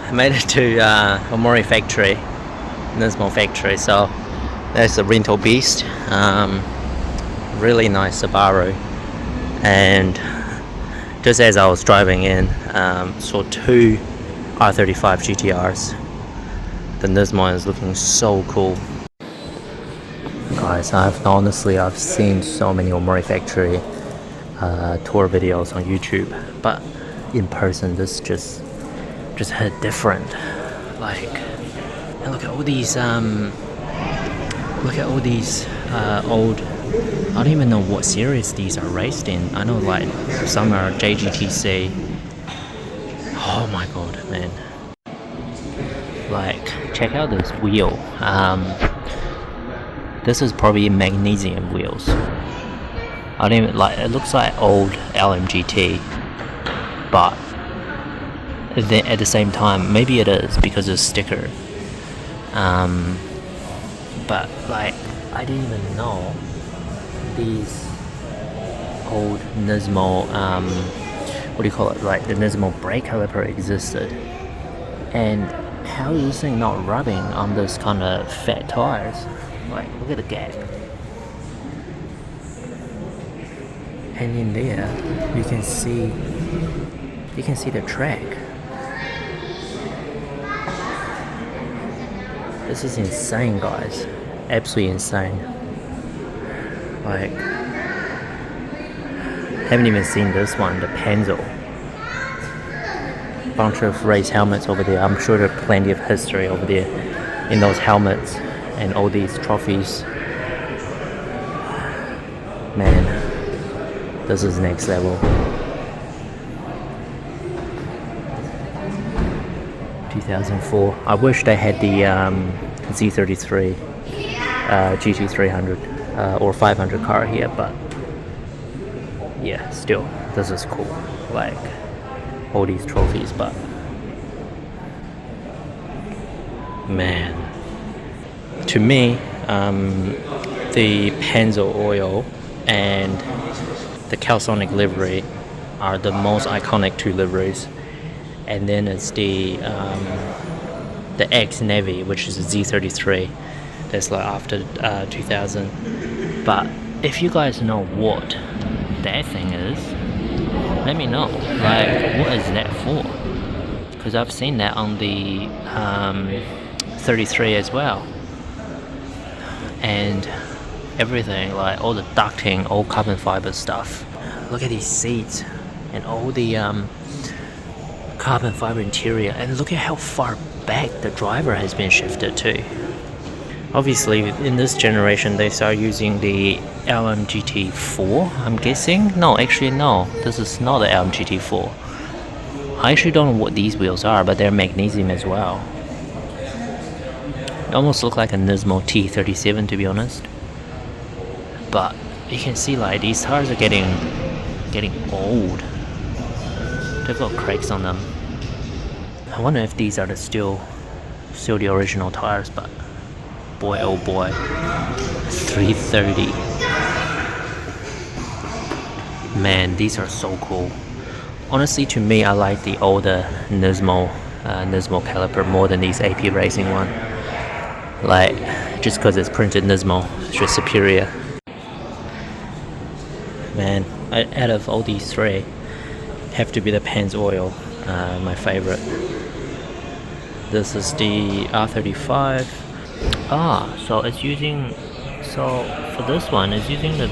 I made it to Omori factory, Nismo factory. So there's the rental beast, really nice Subaru, and just as I was driving in, saw two R35 GTRs. The Nismo is looking so cool. Guys, I've seen so many Omori factory tour videos on YouTube, but in person this just hit different. Like, and look at all these old, I don't even know what series these are raced in. I know like some are JGTC. Oh my god, man. Like, check out this wheel. This is probably magnesium wheels. I don't even like, it looks like old LMGT, but at the same time, maybe it is because it's sticker. But like, I didn't even know these old Nismo, what do you call it? Like the Nismo brake caliper existed, and how is this thing not rubbing on this kind of fat tires? Like, look at the gap. And in there, you can see the track. This is insane, guys. Absolutely insane. Like, haven't even seen this one, the Panzo. Bunch of race helmets over there. I'm sure there's plenty of history over there in those helmets and all these trophies. Man, this is next level. 2004. I wish they had the Z33 GT300 or 500 car here, but yeah, still, this is cool. Like, all these trophies, but man, to me, the Panzo oil and the Calsonic livery are the most iconic two liveries. And then it's the X Navy, which is a Z33. That's like after 2000. But if you guys know what that thing is, let me know. Like, what is that for? Because I've seen that on the 33 as well. And everything, like all the ducting, all carbon fiber stuff. Look at these seats and all the carbon fiber interior, and look at how far back the driver has been shifted to. Obviously, in this generation, they start using the LMGT4, I'm guessing. No, actually, no. This is not the LMGT4. I actually don't know what these wheels are, but they're magnesium as well. They almost look like a Nismo T37, to be honest. But you can see, like, these tires are getting old. They've got cracks on them. I wonder if these are still the original tires, but boy oh boy, 330. Man, these are so cool. Honestly, to me, I like the older Nismo caliper more than these AP Racing one. Like, just because it's printed Nismo, it's just superior. Man, out of all these three, have to be the Pennzoil, my favorite. This is the R35. So it's using, so for this one, it's using the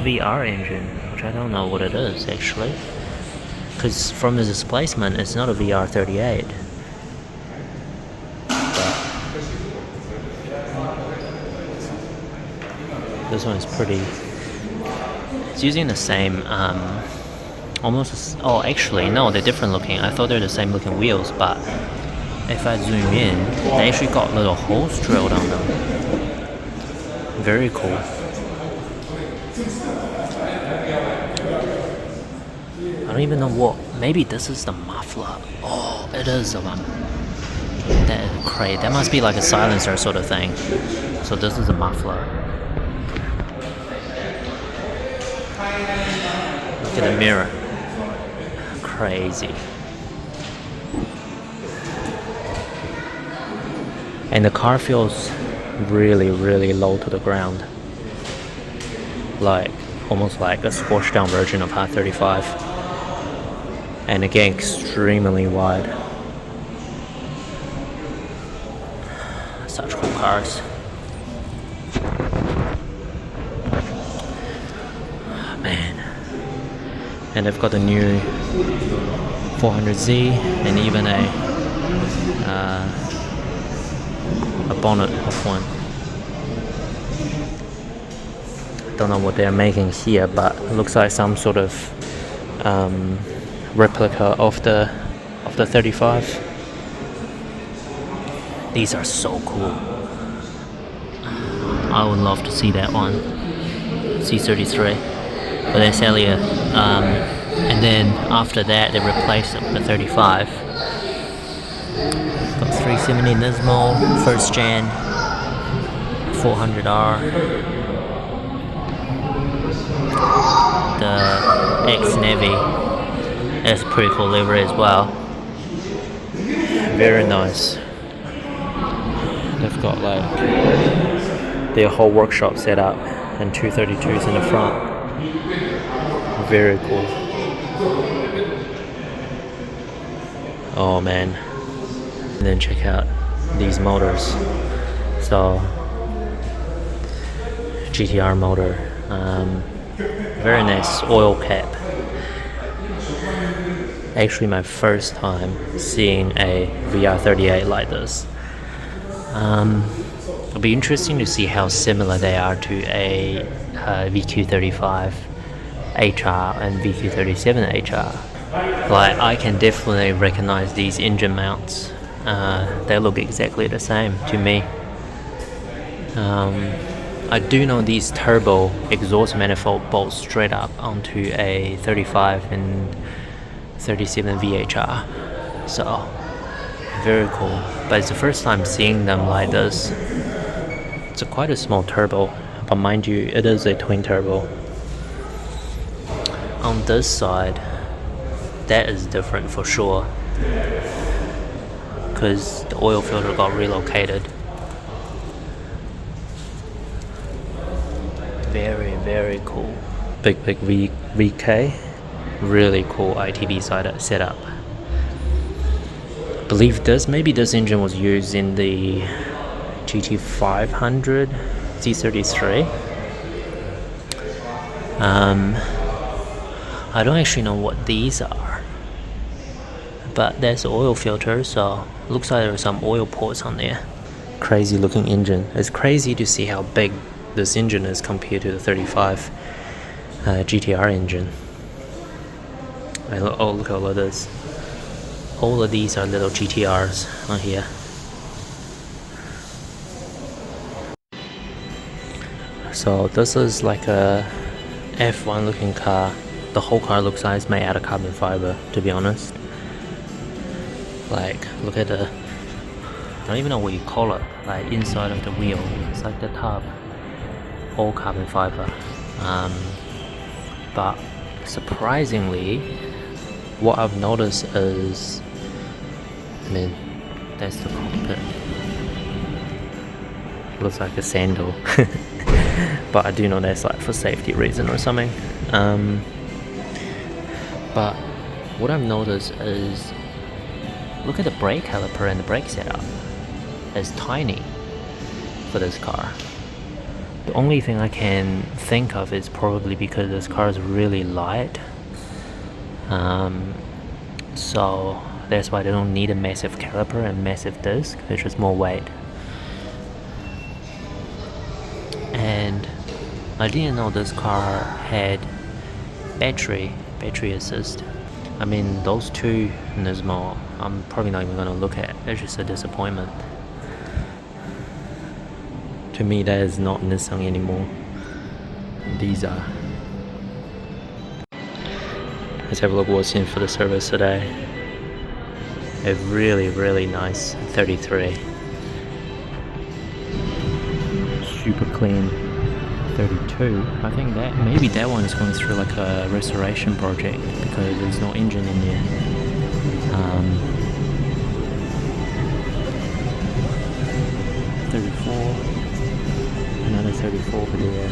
VR engine, which I don't know what it is actually, because from the displacement, it's not a VR38. This one's pretty. It's using the same, oh actually no, they're different looking. I thought they're the same looking wheels, but if I zoom in, they actually got little holes drilled on them. Very cool. I don't even know what, maybe this is the muffler. Oh, it is the one. That is crazy. That must be like a silencer sort of thing. So this is a muffler. Look at the mirror. Crazy. and the car feels really, really low to the ground, like almost like a squashed down version of R35, and again extremely wide. Such cool cars. Man. And they've got a new 400Z and even a bonnet of one. Don't know what they're making here, but it looks like some sort of replica of the 35. These are so cool. I would love to see that one, C33, but they sell here. And then after that, they replaced it with the 35. Got 370 Nismo, first gen, 400R. The X Navy, that's a pretty cool livery as well. Very nice. They've got like their whole workshop set up and 232s in the front. Very cool. Oh man. And then check out these motors. So GTR motor, very nice oil cap. Actually my first time seeing a VR38 like this. It'll be interesting to see how similar they are to a VQ35 HR and VQ37 HR. Like, I can definitely recognize these engine mounts. They look exactly the same to me. I do know these turbo exhaust manifold bolt straight up onto a 35 and 37 VHR. So, very cool. But it's the first time seeing them like this. It's quite a small turbo, but mind you, it is a twin turbo. On this side, that is different for sure, because the oil filter got relocated. Very, very cool. Big VK. Really cool ITB setup. Believe maybe this engine was used in the GT500 Z33. I don't actually know what these are, but there's an oil filter, so looks like there are some oil ports on there. Crazy looking engine. It's crazy to see how big this engine is compared to the 35 GTR engine. Oh, look at all of this. All of these are little GTRs on here. So this is like a F1 looking car. The whole car looks like it's made out of carbon fiber, to be honest. Like, look at the, I don't even know what you call it, like inside of the wheel. It's like the tub, all carbon fiber. But surprisingly, what I've noticed is, I mean, that's the cockpit. Looks like a sandal. But I do know that's like for safety reason or something. But what I've noticed is, look at the brake caliper and the brake setup. It's tiny for this car. The only thing I can think of is probably because this car is really light. So that's why they don't need a massive caliper and massive disc. There's just more weight. And I didn't know this car had battery assist. I mean, those two Nismo, I'm probably not even going to look at. It's just a disappointment. To me, that is not Nissan anymore. These are. Let's have a look what's in for the service today. A really, really nice 33. Super clean 32. I think that maybe that one is going through like a restoration project because there's no engine in there. Another 34 over there.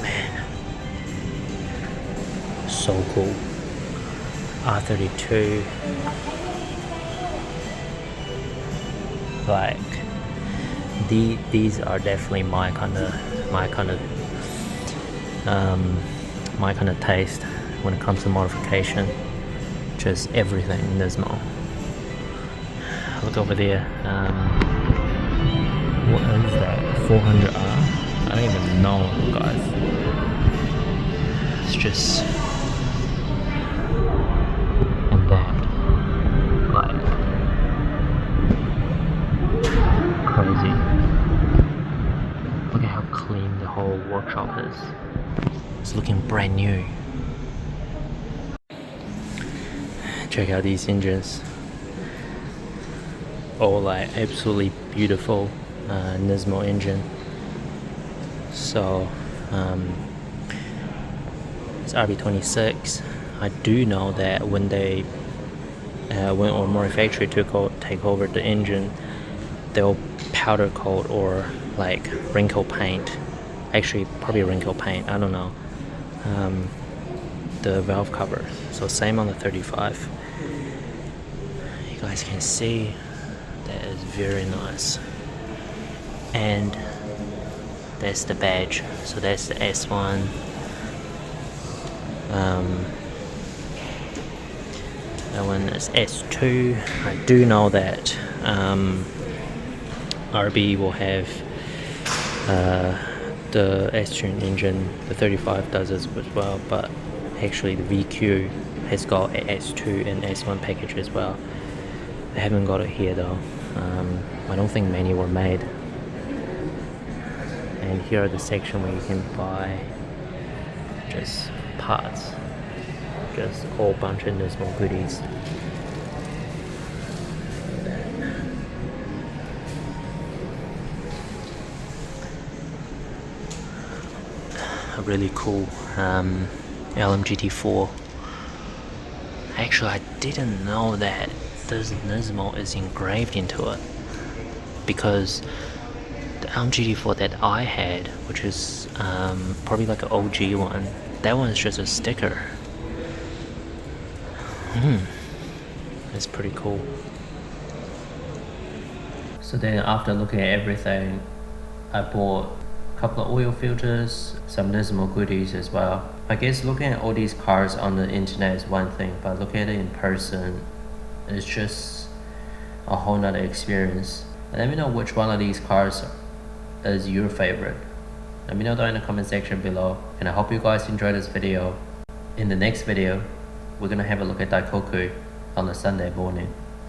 Man, so cool. R32. Like these are definitely my kind of taste when it comes to modification. Just everything Nismo. Look over there. What is that? 400R? I don't even know, guys. It's just and that, like, crazy. Look at how clean the whole workshop is. It's looking brand new. Check out these engines. All like absolutely beautiful Nismo engine. So it's RB26. I do know that when when Omori factory take over the engine, they'll powder coat or like wrinkle paint. Actually, probably wrinkle paint. I don't know. The valve cover. So same on the 35. You guys can see that is very nice. And that's the badge. So that's the S1. That one is S2. I do know that RB will have the S-tune engine. The 35 does as well, but actually the VQ has got a S2 and S1 package as well. They haven't got it here though. I don't think many were made. And here are the section where you can buy just parts, just a whole bunch of Nismo goodies. A really cool LMGT4. Actually, I didn't know that this Nismo is engraved into it, because the LMGT4 that I had, which is probably like an OG one, that one is just a sticker. It's pretty cool. So then after looking at everything, I bought a couple of oil filters, some Nismo goodies as well. I guess looking at all these cars on the internet is one thing, but looking at it in person, it's just a whole nother experience. Let me know which one of these cars is your favorite. Let me know down in the comment section below, and I hope you guys enjoyed this video. In the next video, we're gonna have a look at Daikoku on a Sunday morning.